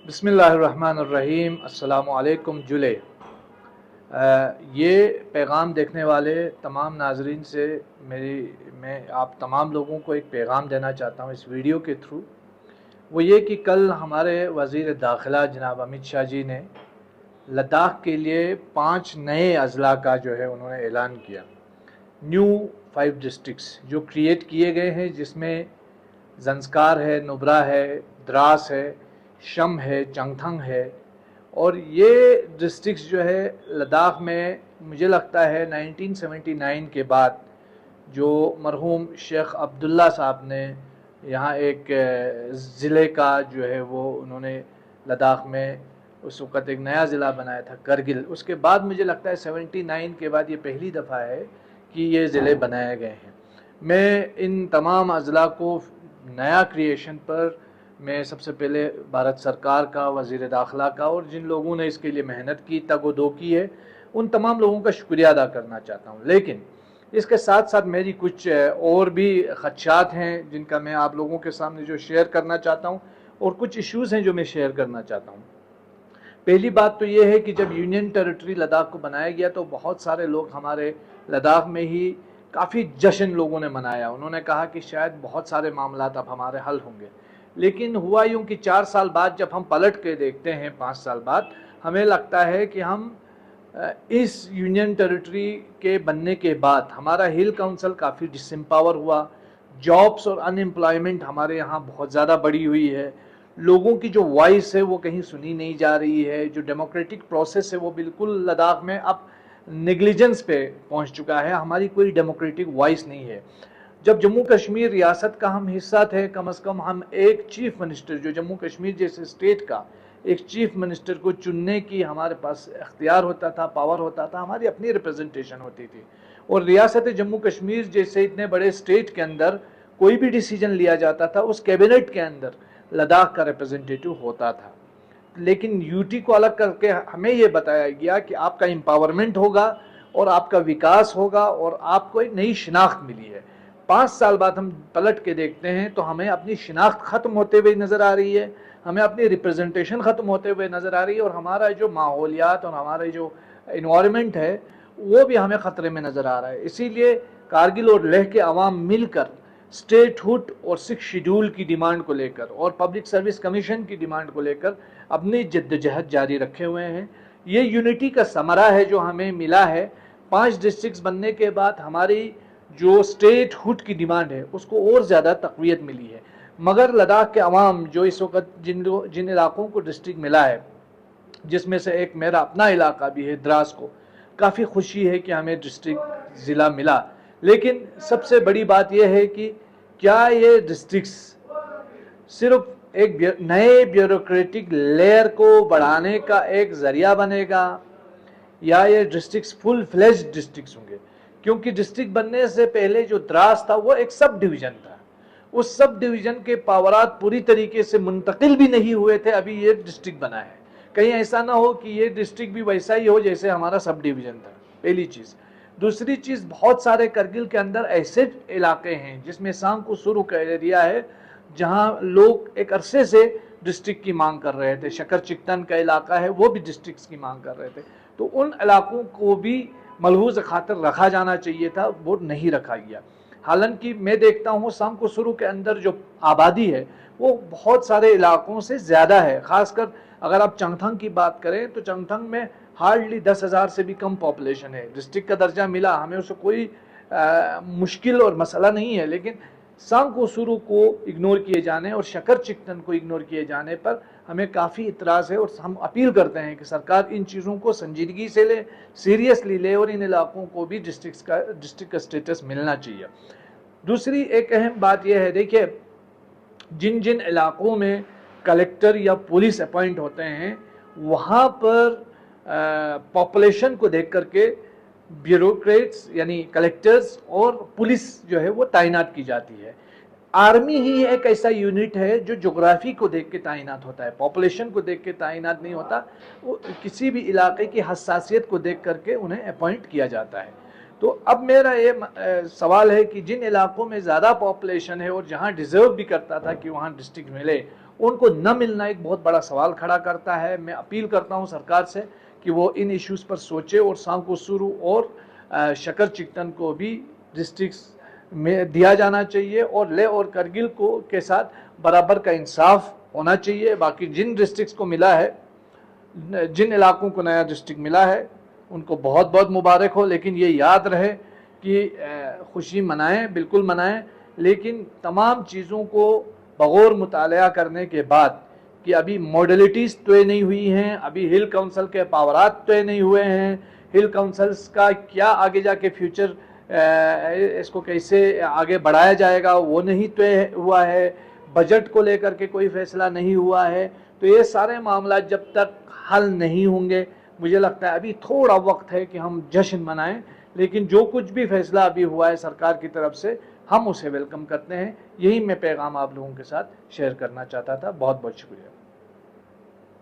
बिस्मिल्लाहिर्रहमानिर्रहीम। अस्सलामु अलैकुम जुले। ये पैगाम देखने वाले तमाम नाजरीन से मैं आप तमाम लोगों को एक पैगाम देना चाहता हूँ इस वीडियो के थ्रू। वो ये कि कल हमारे वज़ीर दाखिला जनाब अमित शाह जी ने लद्दाख के लिए 5 नए अजला का जो है उन्होंने ऐलान किया। न्यू 5 डिस्ट्रिक्ट्स जो क्रिएट किए गए हैं, जिसमें ज़ंस्कार है, नुब्रा है, द्रास है, शम है, चंगथंग है। और ये डिस्ट्रिक्ट्स जो है लद्दाख में मुझे लगता है 1979 के बाद जो मरहूम शेख अब्दुल्ला साहब ने यहाँ एक ज़िले का जो है वो उन्होंने लद्दाख में उस वक़्त एक नया ज़िला बनाया था करगिल। उसके बाद मुझे लगता है 79 के बाद ये पहली दफ़ा है कि ये ज़िले बनाए गए हैं। मैं इन तमाम अजला को नया क्रिएशन पर मैं सबसे पहले भारत सरकार का, वज़ीर दाखिला का और जिन लोगों ने इसके लिए मेहनत की, तगोदो की है, उन तमाम लोगों का शुक्रिया अदा करना चाहता हूँ। लेकिन इसके साथ साथ मेरी कुछ और भी ख़दशात हैं जिनका मैं आप लोगों के सामने जो शेयर करना चाहता हूँ, और कुछ इश्यूज़ हैं जो मैं शेयर करना चाहता हूँ। पहली बात तो ये है कि जब यूनियन टेरिटरी लद्दाख को बनाया गया तो बहुत सारे लोग हमारे लद्दाख में ही काफ़ी जश्न लोगों ने मनाया। उन्होंने कहा कि शायद बहुत सारे मामलात अब हमारे हल होंगे। लेकिन हुआ यूँ कि 4 साल बाद जब हम पलट के देखते हैं, 5 साल बाद, हमें लगता है कि हम इस यूनियन टेरिटरी के बनने के बाद हमारा हिल काउंसिल काफ़ी डिसएम्पावर हुआ। जॉब्स और अनएम्प्लॉयमेंट हमारे यहाँ बहुत ज़्यादा बढ़ी हुई है। लोगों की जो वॉइस है वो कहीं सुनी नहीं जा रही है। जो डेमोक्रेटिक प्रोसेस है वो बिल्कुल लद्दाख में अब नेग्लिजेंस पे पहुंच चुका है। हमारी कोई डेमोक्रेटिक वॉइस नहीं है। जब जम्मू कश्मीर रियासत का हम हिस्सा थे, कम से कम हम एक चीफ मिनिस्टर, जो जम्मू कश्मीर जैसे स्टेट का एक चीफ मिनिस्टर को चुनने की हमारे पास इख्तियार होता था, पावर होता था, हमारी अपनी रिप्रेजेंटेशन होती थी। और रियासत जम्मू कश्मीर जैसे इतने बड़े स्टेट के अंदर कोई भी डिसीजन लिया जाता था, उस कैबिनेट के अंदर लद्दाख का रिप्रेजेंटेटिव होता था। लेकिन यूटी को अलग करके हमें ये बताया गया कि आपका एम्पावरमेंट होगा और आपका विकास होगा और आपको एक नई शिनाख्त मिली है। 5 साल बाद हम पलट के देखते हैं तो हमें अपनी शिनाख्त ख़त्म होते हुए नज़र आ रही है, हमें अपनी रिप्रेजेंटेशन ख़त्म होते हुए नज़र आ रही है, और हमारा जो माहौलियात और हमारा जो इन्वायरमेंट है वो भी हमें ख़तरे में नज़र आ रहा है। इसीलिए कारगिल और लेह के अवाम मिलकर स्टेटहुड और 6 शेड्यूल की डिमांड को लेकर और पब्लिक सर्विस कमीशन की डिमांड को लेकर अपनी जद्दोजहद जारी रखे हुए हैं। ये यूनिटी का समरा है जो हमें मिला है। 5 डिस्ट्रिक्ट्स बनने के बाद हमारी जो स्टेटहुड की डिमांड है उसको और ज़्यादा तक़वियत मिली है। मगर लद्दाख के अवाम जो इस वक्त जिन इलाकों को डिस्ट्रिक्ट मिला है, जिसमें से एक मेरा अपना इलाका भी है द्रास को, काफ़ी खुशी है कि हमें डिस्ट्रिक्ट ज़िला मिला। लेकिन सबसे बड़ी बात यह है कि क्या ये डिस्ट्रिक्ट्स सिर्फ एक नए ब्यूरोक्रेटिक लेयर को बढ़ाने का एक ज़रिया बनेगा, या ये डिस्ट्रिक्ट्स फुल फ्लेज्ड डिस्ट्रिक्ट्स होंगे? क्योंकि डिस्ट्रिक्ट बनने से पहले जो द्रास था वो एक सब डिवीज़न था। उस सब डिवीज़न के पावरात पूरी तरीके से मुंतकिल भी नहीं हुए थे, अभी ये डिस्ट्रिक्ट बना है। कहीं ऐसा ना हो कि ये डिस्ट्रिक्ट भी वैसा ही हो जैसे हमारा सब डिवीज़न था, पहली चीज़। दूसरी चीज़, बहुत सारे करगिल के अंदर ऐसे इलाके हैं जिसमें सांगकू शुरू का एरिया है जहां लोग एक अरसे से डिस्ट्रिक्ट की मांग कर रहे थे। शकर चिकतन का इलाका है, वो भी डिस्ट्रिक्ट्स की मांग कर रहे थे। तो उन इलाकों को भी मलहूज़ खातिर रखा जाना चाहिए था, वो नहीं रखा गया। हालांकि मैं देखता हूँ सांगकू शुरू के अंदर जो आबादी है वो बहुत सारे इलाकों से ज़्यादा है। ख़ासकर अगर आप चंगथंग की बात करें तो चंगथंग में हार्डली 10,000 से भी कम पॉपुलेशन है। डिस्ट्रिक्ट का दर्जा मिला, हमें उससे कोई मुश्किल और मसला नहीं है। लेकिन सांगकू शुरू को इग्नोर किए जाने और शकर चिकतन को इग्नोर किए जाने पर हमें काफ़ी इतराज़ है, और हम अपील करते हैं कि सरकार इन चीज़ों को संजीदगी से ले, सीरियसली ले, और इन इलाकों को भी डिस्ट्रिक्ट का स्टेटस मिलना चाहिए। दूसरी एक अहम बात यह है, देखिए, जिन जिन इलाकों में कलेक्टर या पुलिस अपॉइंट होते हैं वहाँ पर पॉपुलेशन को देख करके ब्यूरोक्रेट्स यानी कलेक्टर्स और पुलिस जो है वो तैनात की जाती है। आर्मी ही एक ऐसा यूनिट है जो जोग्राफी को देख के तैनात होता है, पॉपुलेशन को देख के तैनात नहीं होता। वो किसी भी इलाके की हसासियत को देख करके उन्हें अपॉइंट किया जाता है। तो अब मेरा ये सवाल है कि जिन इलाकों में ज़्यादा पॉपुलेशन है और जहाँ डिज़र्व भी करता था कि वहाँ डिस्ट्रिक्ट मिले, ان کو نہ ملنا ایک بہت بڑا سوال کھڑا کرتا ہے۔ میں اپیل کرتا ہوں سرکار سے کہ وہ ان ایشوز پر سوچے اور سانکو سورو اور شکر چکتن کو بھی ڈسٹرکٹس میں دیا جانا چاہیے، اور لے اور کرگل کو کے ساتھ برابر کا انصاف ہونا چاہیے۔ باقی جن ڈسٹرکٹس کو ملا ہے، جن علاقوں کو نیا ڈسٹرکٹ ملا ہے، ان کو بہت بہت مبارک ہو، لیکن یہ یاد رہے کہ خوشی منائیں، بالکل منائیں، لیکن تمام چیزوں کو بغور مطالعہ کرنے کے بعد کہ ابھی موڈلٹیز طے نہیں ہوئی ہیں، ابھی ہل کونسل کے پاورات طے نہیں ہوئے ہیں، ہل کونسلز کا کیا آگے جا کے فیوچر اس کو کیسے آگے بڑھایا جائے گا وہ نہیں طے ہوا ہے، بجٹ کو لے کر کے کوئی فیصلہ نہیں ہوا ہے، تو یہ سارے معاملات جب تک حل نہیں ہوں گے، مجھے لگتا ہے ابھی تھوڑا وقت ہے کہ ہم جشن منائیں، لیکن جو کچھ بھی فیصلہ ابھی ہوا ہے سرکار کی طرف سے ہم اسے ویلکم کرتے ہیں۔ یہی میں پیغام آپ لوگوں کے ساتھ شیئر کرنا چاہتا تھا۔ بہت بہت شکریہ۔